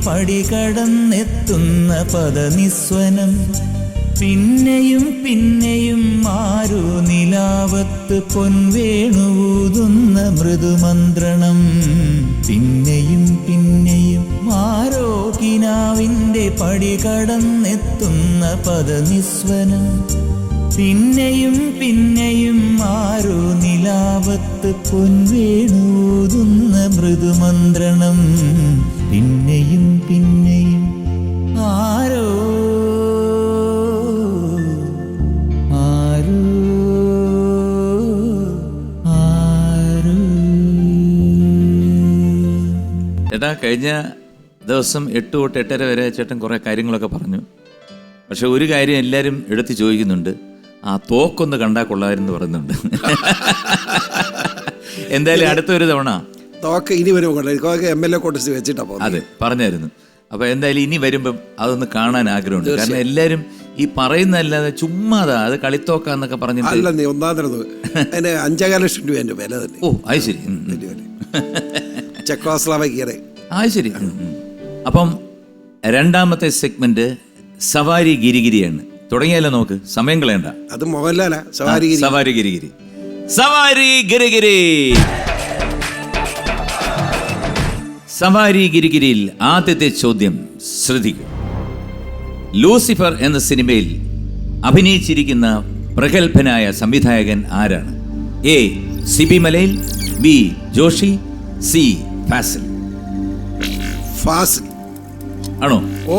പടി കടന്നെത്തുന്ന പദനിസ്വനം. പിന്നെയും പിന്നെയും ആരോ നിലാവത്ത് പൊൻവേണുവൂതുന്ന മൃദുമന്ത്രണം. പിന്നെയും പിന്നെയും ആരോ കിനാവിൻ്റെ പടി കടന്നെത്തുന്ന പദനിസ്വനം. പിന്നെയും പിന്നെയും ആരോ നിലാവത്ത് പൊൻവേണൂതുന്ന മൃദുമന്ത്രണം. പിന്നെയും പിന്നെയും ആരോ ആരോ ആരോ. ചേട്ടാ, കഴിഞ്ഞ ദിവസം 8 തൊട്ട് 8:30 വരെ ചേട്ടൻ കുറേ കാര്യങ്ങളൊക്കെ പറഞ്ഞു. പക്ഷെ ഒരു കാര്യം എല്ലാവരും എടുത്ത് ചോദിക്കുന്നുണ്ട്, ആ തോക്കൊന്ന് കണ്ടാൽ കൊള്ളാമെന്ന് പറയുന്നുണ്ട്. എന്തായാലും അടുത്തൊരു തവണ തോക്ക് ഇനി വരുമ്പോൾ MLA കോട്ടേഴ്സ് വെച്ചിട്ടാ പോകുന്നത്. അതെ, പറഞ്ഞായിരുന്നു. അപ്പോൾ എന്തായാലും ഇനി വരുമ്പം അതൊന്ന് കാണാൻ ആഗ്രഹമുണ്ട്. കാരണം എല്ലാവരും ഈ പറയുന്നതല്ലാതെ ചുമ്മാതാ അത് കളിത്തോക്കാന്നൊക്കെ പറഞ്ഞിട്ട്. അല്ല, നീ ഒന്നാം തരുന്നത് അതിന് 5.5 ലക്ഷം രൂപ എൻ്റെ വില തന്നെ. ഓ, അത് ശരി. ചെക്കോസ്ലോവാക്യയുടെ. അത് ശരി. അപ്പം രണ്ടാമത്തെ സെഗ്മെന്റ് സവാരി ഗിരിഗിരിയാണ്. തുടങ്ങിയാലോ? നോക്ക്, സമയം കളയണ്ട. അത് മോഹൻലാലാ. സവാരി സവാരി ഗിരിഗിരി, സവാരി ഗിരിഗിരി. സവാരി ഗിരിഗിരിയിൽ ആദ്യത്തെ ചോദ്യം ശ്രദ്ധിക്കൂ. ലൂസിഫർ എന്ന സിനിമയിൽ അഭിനയിച്ചിരിക്കുന്ന പ്രഗത്ഭനായ സംവിധായകൻ ആരാണ്? A Sibi Malayil, B Joshi, C Fazil. Fazil ആണോ? ഓ,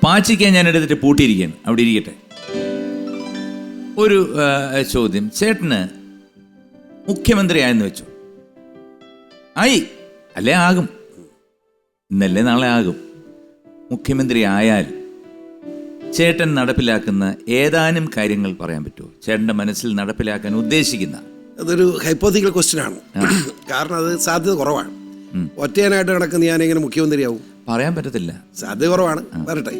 പാച്ചിക്കാൻ ഞാൻ എടുത്തിട്ട് പൂട്ടിയിരിക്കുകയാണ്. അവിടെ ഇരിക്കട്ടെ. ഒരു ചോദ്യം. ചേട്ടന് മുഖ്യമന്ത്രിയായെന്ന് വെച്ചു. ആയി, അല്ലേ ആകും, ഇന്നല്ലേ നാളെ ആകും. മുഖ്യമന്ത്രി ആയാൽ ചേട്ടൻ നടപ്പിലാക്കുന്ന ഏതാനും കാര്യങ്ങൾ പറയാൻ പറ്റുമോ? ചേട്ടൻ്റെ മനസ്സിൽ നടപ്പിലാക്കാൻ ഉദ്ദേശിക്കുന്ന. അതൊരു ഹൈപ്പോത്തിക്കൽ ക്വസ്റ്റ്യൻ ആണ്. കാരണം അത് സാധ്യത കുറവാണ്. ഒറ്റയാനായിട്ട് കിടക്കുന്ന ഞാനെങ്ങനെ മുഖ്യമന്ത്രിയാവും? പറയാൻ പറ്റത്തില്ല, സാധ്യത കുറവാണ്. വരട്ടെ.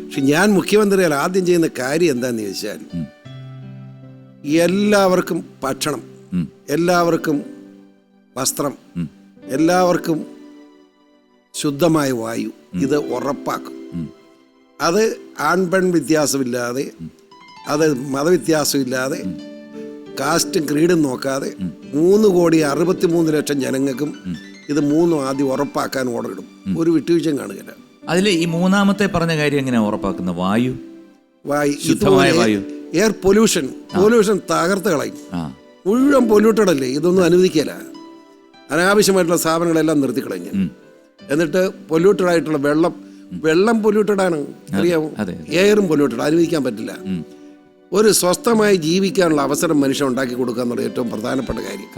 പക്ഷെ ഞാൻ മുഖ്യമന്ത്രിയാൽ ആദ്യം ചെയ്യുന്ന കാര്യം എന്താന്ന് ചോദിച്ചാൽ, എല്ലാവർക്കും ഭക്ഷണം, എല്ലാവർക്കും വസ്ത്രം, എല്ലാവർക്കും ശുദ്ധമായ വായു, ഇത് ഉറപ്പാക്കും. അത് ആൺപെൺ വ്യത്യാസമില്ലാതെ, അത് മതവ്യത്യാസമില്ലാതെ, കാസ്റ്റും ക്രീഡും നോക്കാതെ 3,63,00,000 ജനങ്ങൾക്കും ഇത് 3 ആദ്യം ഉറപ്പാക്കാൻ ഓർഡർ ഇടും. ഒരു വിട്ടുവീഴ്ചയും കാണുകയില്ല. അതിൽ ഈ മൂന്നാമത്തെ പറഞ്ഞ കാര്യം എങ്ങനെയാ ഉറപ്പാക്കുന്ന? വായു, ശുദ്ധമായ വായു. എയർ പൊല്യൂഷൻ തകർത്ത് കളയും. മുഴുവൻ പൊല്യൂട്ടഡ് അല്ലേ, ഇതൊന്നും അനുവദിക്കില്ല. അനാവശ്യമായിട്ടുള്ള സ്ഥാപനങ്ങളെല്ലാം നിർത്തിക്കളഞ്ഞു. എന്നിട്ട് പൊല്യൂട്ടഡ് ആയിട്ടുള്ള വെള്ളം പൊല്യൂട്ടഡ് ആണ്, അറിയാമോ? എയറും പൊല്യൂട്ടഡ്, അനുവദിക്കാൻ പറ്റില്ല. ഒരു സ്വസ്ഥമായി ജീവിക്കാനുള്ള അവസരം മനുഷ്യൻ ഉണ്ടാക്കി കൊടുക്കുക എന്നുള്ള ഏറ്റവും പ്രധാനപ്പെട്ട കാര്യം.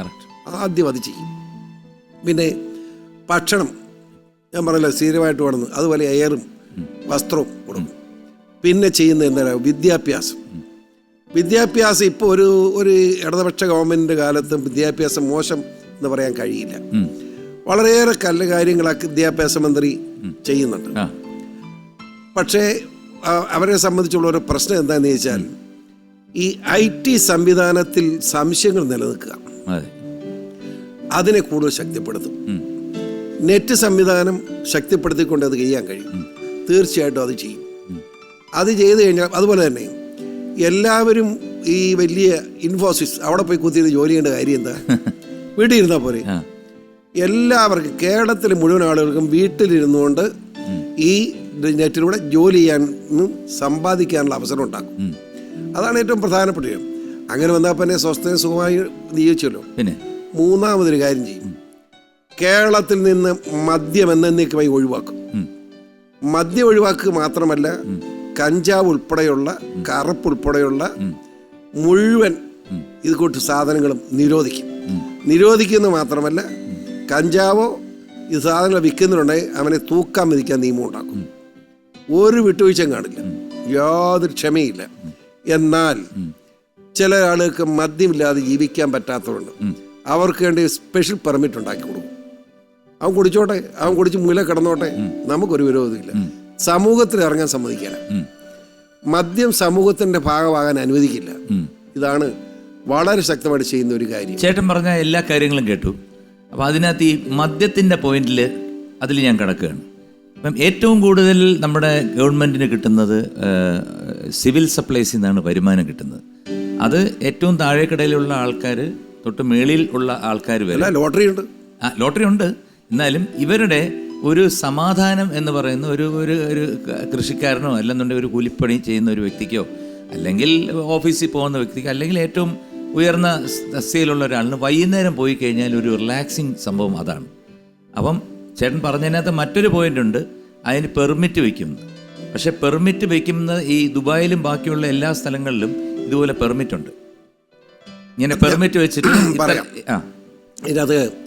ആദ്യം അത് ചെയ്യും. പിന്നെ ഭക്ഷണം ഞാൻ പറയല്ലോ, സ്ഥിരമായിട്ട് വേണമെന്ന്. അതുപോലെ എയറും വസ്ത്രവും കൊടുക്കും. പിന്നെ ചെയ്യുന്ന എന്താ, വിദ്യാഭ്യാസം ഇപ്പോൾ ഒരു ഇടതുപക്ഷ ഗവൺമെൻറ്റിൻ്റെ കാലത്ത് വിദ്യാഭ്യാസം മോശം എന്ന് പറയാൻ കഴിയില്ല. വളരെയേറെ കാര്യങ്ങളൊക്കെ വിദ്യാഭ്യാസ മന്ത്രി ചെയ്യുന്നുണ്ട്. പക്ഷേ അവരെ സംബന്ധിച്ചുള്ള ഒരു പ്രശ്നം എന്താണെന്ന് ചോദിച്ചാൽ, ഈ IT സംവിധാനത്തിൽ സംശയങ്ങൾ നിലനിൽക്കുക, അതിനെ കൂടുതൽ ശക്തിപ്പെടുത്തും. നെറ്റ് സംവിധാനം ശക്തിപ്പെടുത്തിക്കൊണ്ട് അത് ചെയ്യാൻ കഴിയും. തീർച്ചയായിട്ടും അത് ചെയ്യും. അത് ചെയ്ത് കഴിഞ്ഞാൽ അതുപോലെ തന്നെ എല്ലാവരും ഈ വലിയ ഇൻഫോസിസ് അവിടെ പോയി കുത്തിയത് ജോലി ചെയ്യേണ്ട കാര്യം എന്താ? വീട്ടിൽ ഇരുന്നാൽ പോലെ. എല്ലാവർക്കും, കേരളത്തിലെ മുഴുവൻ ആളുകൾക്കും വീട്ടിലിരുന്നുകൊണ്ട് ഈ നെറ്റിലൂടെ ജോലി ചെയ്യാനും സമ്പാദിക്കാനുള്ള അവസരം ഉണ്ടാക്കും. അതാണ് ഏറ്റവും പ്രധാനപ്പെട്ട കാര്യം. അങ്ങനെ വന്നാൽ പിന്നെ സ്വസ്ഥയും സുഖമായി ജീവിച്ചല്ലോ. പിന്നെ മൂന്നാമതൊരു കാര്യം ചെയ്യും. കേരളത്തിൽ നിന്ന് മദ്യം എന്നേക്കുമായി ഒഴിവാക്കും. മദ്യം ഒഴിവാക്കുക മാത്രമല്ല, കഞ്ചാവ് ഉൾപ്പെടെയുള്ള, കറുപ്പ് ഉൾപ്പെടെയുള്ള മുഴുവൻ ഇത് കൂട്ട് സാധനങ്ങളും നിരോധിക്കും. നിരോധിക്കുന്നത് മാത്രമല്ല, കഞ്ചാവോ ഈ സാധനങ്ങൾ വിൽക്കുന്നുണ്ടെങ്കിൽ അവനെ തൂക്കാൻ വിധിക്കാൻ നിയമം ഉണ്ടാക്കും. ഒരു വിട്ടുവീഴ്ചയും കാണില്ല, യാതൊരു ക്ഷമയില്ല. എന്നാൽ ചില ആളുകൾക്ക് മദ്യമില്ലാതെ ജീവിക്കാൻ പറ്റാത്തതുകൊണ്ട് അവർക്ക് വേണ്ടി സ്പെഷ്യൽ പെർമിറ്റ് ഉണ്ടാക്കി കൊടുക്കും. അവൻ കുടിച്ചോട്ടെ, അവൻ കുടിച്ച് മൂല കിടന്നോട്ടെ, നമുക്കൊരു വിരോധമില്ല. സമൂഹത്തിൽ ഇറങ്ങാൻ സമ്മതിക്കില്ല. മദ്യം സമൂഹത്തിന്റെ ഭാഗമാകാൻ അനുവദിക്കില്ല. ഇതാണ് വളരെ ശക്തമായിട്ട് ചെയ്യുന്ന ഒരു കാര്യം. ചേട്ടൻ പറഞ്ഞ എല്ലാ കാര്യങ്ങളും കേട്ടു. അപ്പോൾ അതിനകത്ത് ഈ മദ്യത്തിൻ്റെ പോയിന്റിൽ അതിൽ ഞാൻ കിടക്കുകയാണ്. ഇപ്പം ഏറ്റവും കൂടുതൽ നമ്മുടെ ഗവൺമെൻറ്റിന് കിട്ടുന്നത് സിവിൽ സപ്ലൈസിൽ നിന്നാണ് വരുമാനം കിട്ടുന്നത്. അത് ഏറ്റവും താഴേക്കിടയിലുള്ള ആൾക്കാർ തൊട്ട് മേളിൽ ഉള്ള ആൾക്കാർ വരെ. ലോട്ടറി ഉണ്ട്, ലോട്ടറി ഉണ്ട്. എന്നാലും ഇവരുടെ ഒരു സമാധാനം എന്ന് പറയുന്ന ഒരു കൃഷിക്കാരനോ അല്ലെന്നുണ്ടെങ്കിൽ ഒരു കൂലിപ്പണി ചെയ്യുന്ന ഒരു വ്യക്തിക്കോ അല്ലെങ്കിൽ ഓഫീസിൽ പോകുന്ന വ്യക്തിക്കോ അല്ലെങ്കിൽ ഏറ്റവും ഉയർന്ന തസ്തികയിലുള്ള ഒരാളിന് വൈകുന്നേരം പോയി കഴിഞ്ഞാൽ ഒരു റിലാക്സിങ് സംഭവം അതാണ്. അപ്പം ചേട്ടൻ പറഞ്ഞതിനകത്ത് മറ്റൊരു പോയിന്റ് ഉണ്ട്, അതിന് പെർമിറ്റ് വയ്ക്കുന്നത്. പക്ഷെ പെർമിറ്റ് വയ്ക്കുന്ന ഈ ദുബായിലും ബാക്കിയുള്ള എല്ലാ സ്ഥലങ്ങളിലും ഇതുപോലെ പെർമിറ്റ് ഉണ്ട്. ഇങ്ങനെ പെർമിറ്റ് വെച്ചിട്ട്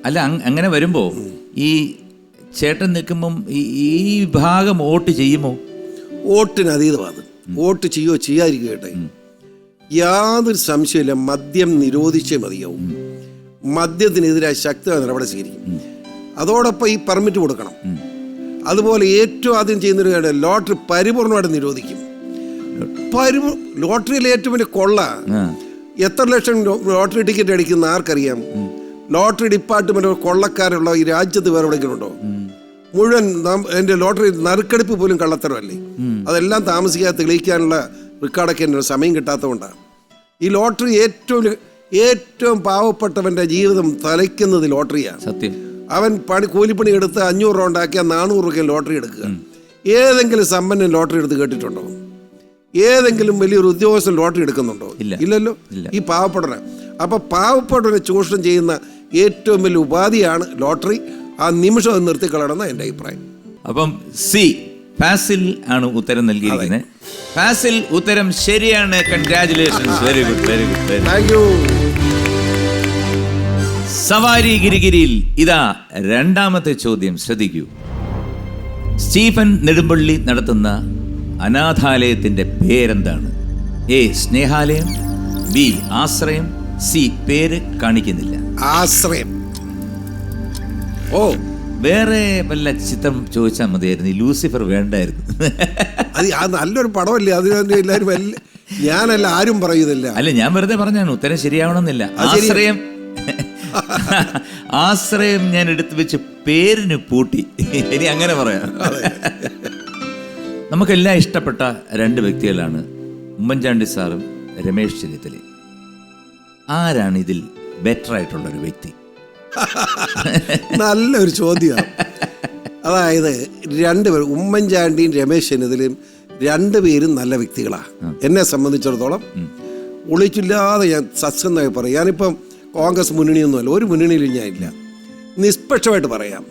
അല്ല അങ്ങനെ വരുമ്പോൾ ഈ ചേട്ടൻ നിൽക്കുമ്പം ഈ വിഭാഗം വോട്ട് ചെയ്യുമോ? വോട്ടിന് അതീതമാണ്. വോട്ട് ചെയ്യോ ചെയ്യാതിരിക്കട്ടെ, യാതൊരു സംശയമില്ല മദ്യം നിരോധിച്ചേ മതിയാവും. മദ്യത്തിനെതിരായ ശക്തമായ നടപടി സ്വീകരിക്കും. അതോടൊപ്പം ഈ പെർമിറ്റ് കൊടുക്കണം. അതുപോലെ ഏറ്റവും ആദ്യം ചെയ്യുന്നൊരു കാര്യം ലോട്ടറി പരിപൂർണമായിട്ട് നിരോധിക്കും. ലോട്ടറിയിലെ ഏറ്റവും വലിയ കൊള്ള, എത്ര ലക്ഷം ലോട്ടറി ടിക്കറ്റ് അടിക്കുന്ന ആർക്കറിയാം? ലോട്ടറി ഡിപ്പാർട്ട്മെന്റ് കൊള്ളക്കാരുള്ള ഈ രാജ്യത്ത് വേറെ എവിടെയെങ്കിലും ഉണ്ടോ? മുഴുവൻ എൻ്റെ ലോട്ടറി നറുക്കെടുപ്പ് പോലും കള്ളത്തരമല്ലേ. അതെല്ലാം താമസിക്കാതെ തെളിയിക്കാനുള്ള റെക്കോർഡൊക്കെ എൻ്റെ സമയം കിട്ടാത്തതുകൊണ്ടാണ്. ഈ ലോട്ടറി ഏറ്റവും പാവപ്പെട്ടവൻ്റെ ജീവിതം തലയ്ക്കുന്നത് ലോട്ടറിയാണ്. സത്യം. അവൻ കൂലിപ്പണി എടുത്ത് 500 രൂപ ഉണ്ടാക്കിയാൽ 400 രൂപയ്ക്ക് ലോട്ടറി എടുക്കുക. ഏതെങ്കിലും സമ്പന്നൻ ലോട്ടറി എടുത്ത് കേട്ടിട്ടുണ്ടോ? ഏതെങ്കിലും വലിയൊരു ഉദ്യോഗസ്ഥൻ ലോട്ടറി എടുക്കുന്നുണ്ടോ? ഇല്ലല്ലോ. ഈ പാവപ്പെട്ടവനെ. അപ്പൊ പാവപ്പെട്ടവനെ ചൂഷണം ചെയ്യുന്ന ഏറ്റവും വലിയ ഉപാധിയാണ് ലോട്ടറി. ആ നിമിഷം നിർത്തിക്കളയണമെന്ന എൻ്റെ അഭിപ്രായം. അപ്പം സി ഫാസിൽ ആണ് ഉത്തരം നൽകിയിരിക്കുന്നത്. ഫാസിൽ ഉത്തരം ശരിയാണ്. Congratulations. Very good, very good. Thank you. സവാരി ഗിരിഗിരിയിൽ ഇതാ രണ്ടാമത്തെ ചോദ്യം. ശ്രദ്ധിക്കൂ. സ്റ്റീഫൻ നെടുമ്പള്ളി നടത്തുന്ന അനാഥാലയത്തിന്റെ പേരെന്താണ്? എ സ്നേഹാലയം, ബി ആശ്രയം, സി പേര് കാണിക്കുന്നില്ല. ആശ്രയം. ഓ, വേറെ വല്ല ചിത്രം ചോദിച്ചാൽ മതിയായിരുന്നു. ലൂസിഫർ വേണ്ടായിരുന്നു. അത് നല്ലൊരു പടമല്ലേ? അതിന് എല്ലാവരും ഞാനല്ല ആരും പറയുന്നില്ല. അല്ല, ഞാൻ വെറുതെ പറഞ്ഞാണ്. ഉത്തരം ശരിയാവണമെന്നില്ല. ആശ്രയം ആശ്രയം ഞാൻ എടുത്തു വെച്ച് പേരിന് പൂട്ടി. ഇനി അങ്ങനെ പറയാം. നമുക്കെല്ലാം ഇഷ്ടപ്പെട്ട രണ്ട് വ്യക്തികളാണ് ഉമ്മൻചാണ്ടി സാറും രമേശ് ചെന്നിത്തലയും. ആരാണ് ഇതിൽ ബെറ്റർ ആയിട്ടുള്ളൊരു വ്യക്തി? നല്ലൊരു ചോദ്യമാണ്. അതായത് രണ്ടുപേരും, ഉമ്മൻചാണ്ടിയും രമേശ് ചെന്നിത്തലയും രണ്ടുപേരും നല്ല വ്യക്തികളാണ്. എന്നെ സംബന്ധിച്ചിടത്തോളം ഒളിച്ചില്ലാതെ ഞാൻ സത്യസന്ധമായി പറയാം. ഞാനിപ്പം കോൺഗ്രസ് മുന്നണിയൊന്നുമല്ല, ഒരു മുന്നണിയിലും ഞാനില്ല. നിഷ്പക്ഷമായിട്ട് പറയാം,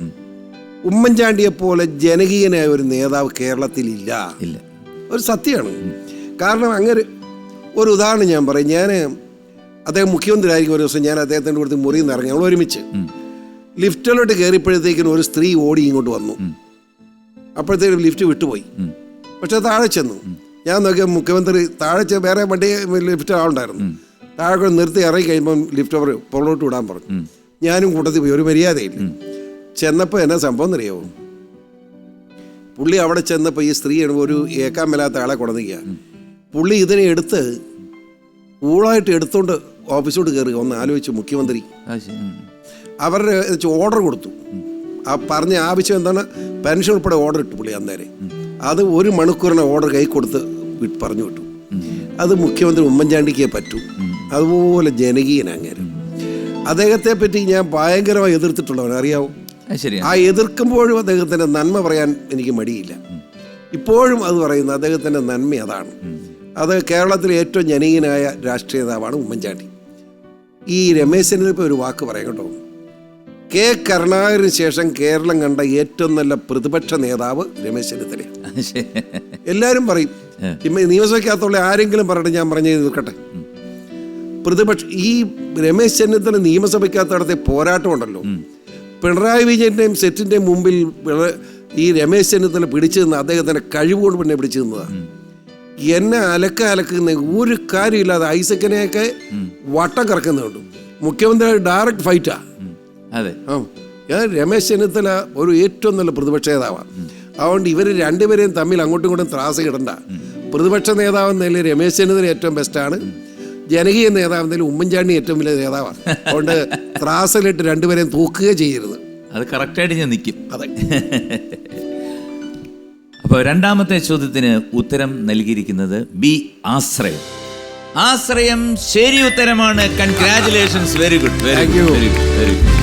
ഉമ്മൻചാണ്ടിയെപ്പോലെ ജനകീയനായ ഒരു നേതാവ് കേരളത്തിലില്ല. ഒരു സത്യമാണ്. കാരണം അങ്ങനെ ഒരു ഉദാഹരണം ഞാൻ പറയും. ഞാൻ അദ്ദേഹം മുഖ്യമന്ത്രി ആയിരിക്കും ഒരു ദിവസം ഞാൻ അദ്ദേഹത്തിൻ്റെ കൂടുതൽ മുറിയിൽ നിന്ന് ഇറങ്ങി. ഞങ്ങൾ ഒരുമിച്ച് ലിഫ്റ്റിലോട്ട് കയറിയപ്പോഴത്തേക്കിനും ഒരു സ്ത്രീ ഓടി ഇങ്ങോട്ട് വന്നു. അപ്പോഴത്തേക്കും ലിഫ്റ്റ് വിട്ടുപോയി. പക്ഷെ താഴെ ചെന്നു. ഞാൻ നോക്കിയ മുഖ്യമന്ത്രി താഴെ വേറെ വണ്ടി ലിഫ്റ്റ് ആളുണ്ടായിരുന്നു. താഴെ നിർത്തി ഇറങ്ങി കഴിയുമ്പം ലിഫ്റ്റ് അവർ പുറകോട്ട് വിടാൻ പറഞ്ഞു. ഞാനും കൂട്ടത്തിൽ പോയി. ഒരു മര്യാദയില്ല. ചെന്നപ്പോൾ എന്നാ സംഭവം എന്നറിയാവോ? പുള്ളി അവിടെ ചെന്നപ്പോൾ ഈ സ്ത്രീ ഒരു ഏക്കാൻ മേലാത്ത ആളെ കൊണ്ടുവന്നിക്കുക. പുള്ളി ഇതിനെ എടുത്ത് ഊളായിട്ട് എടുത്തോണ്ട് ഓഫീസോട്ട് കയറുക. ഒന്ന് ആലോചിച്ചു. മുഖ്യമന്ത്രി അവരുടെ ഓർഡർ കൊടുത്തു. ആ പറഞ്ഞ ആവശ്യം എന്താണ്? പെൻഷൻ ഉൾപ്പെടെ ഓർഡർ ഇട്ടു പുള്ളി അന്നേരം. അത് 1 മണിക്കൂറിന് ഓർഡർ കൈ കൊടുത്ത് പറഞ്ഞു വിട്ടു. അത് മുഖ്യമന്ത്രി ഉമ്മൻചാണ്ടിക്കേ പറ്റൂ. അതുപോലെ ജനകീയനങ്ങേരും. അദ്ദേഹത്തെ പറ്റി ഞാൻ ഭയങ്കരമായി എതിർത്തിട്ടുള്ളവൻ, അറിയാവോ? ആ എതിർക്കുമ്പോഴും അദ്ദേഹത്തിൻ്റെ നന്മ പറയാൻ എനിക്ക് മടിയില്ല. ഇപ്പോഴും അത് പറയുന്ന അദ്ദേഹത്തിൻ്റെ നന്മ അതാണ്. അത് കേരളത്തിലെ ഏറ്റവും ജനകീയനായ രാഷ്ട്രീയ നേതാവാണ് ഉമ്മൻചാണ്ടി. ഈ രമേശിന് ഇപ്പോൾ ഒരു വാക്ക് പറയാം കേട്ടോ. കെ കരുണാകരന് ശേഷം കേരളം കണ്ട ഏറ്റവും നല്ല പ്രതിപക്ഷ നേതാവ് രമേശ് ചെന്നിത്തലയാണ്. എല്ലാവരും പറയും. നിയമസഭയ്ക്കകത്തുള്ള ആരെങ്കിലും പറയട്ടെ, ഞാൻ പറഞ്ഞു നിൽക്കട്ടെ. പ്രതിപക്ഷ ഈ രമേശ് ചെന്നിത്തല നിയമസഭയ്ക്കകത്ത് നടത്തിയ പോരാട്ടമുണ്ടല്ലോ, പിണറായി വിജയൻ്റെയും സെറ്റിൻ്റെയും മുമ്പിൽ ഈ രമേശ് ചെന്നിത്തല പിടിച്ചു നിന്ന് അദ്ദേഹത്തിൻ്റെ കഴിവുകൊണ്ട് പിന്നെ പിടിച്ചു നിന്നതാണ്. എന്നെ അലക്കുന്ന ഒരു കാര്യമില്ലാതെ ഐസക്കിനെയൊക്കെ വട്ടം കറക്കുന്നുണ്ട്. മുഖ്യമന്ത്രി ഡയറക്റ്റ് ഫൈറ്റാ. ഞാൻ രമേശ് ചെന്നിത്തല ഒരു ഏറ്റവും നല്ല പ്രതിപക്ഷ നേതാവാണ്. അതുകൊണ്ട് ഇവർ രണ്ടുപേരെയും തമ്മിൽ അങ്ങോട്ടും ഇങ്ങോട്ടും ത്രാസ് ഇടണ്ട. പ്രതിപക്ഷ നേതാവ് എന്നതിൽ രമേശ് ചെന്നിത്തല ഏറ്റവും ബെസ്റ്റാണ്. ജനകീയ നേതാവ് എന്നതിൽ ഉമ്മൻചാണ്ടി ഏറ്റവും വലിയ നേതാവാണ്. അതുകൊണ്ട് ത്രാസിലിട്ട് രണ്ടുപേരെയും തൂക്കുകയോ ചെയ്യരുത്. അത് കറക്റ്റായിട്ട് ഞാൻ നിൽക്കും. അതെ. അപ്പോൾ രണ്ടാമത്തെ ചോദ്യത്തിന് ഉത്തരം നൽകിയിരിക്കുന്നത് ബി, ആശ്രയം. ആശ്രയം ശരി ഉത്തരമാണ്. Congratulations. Very good, very good, very good, very good.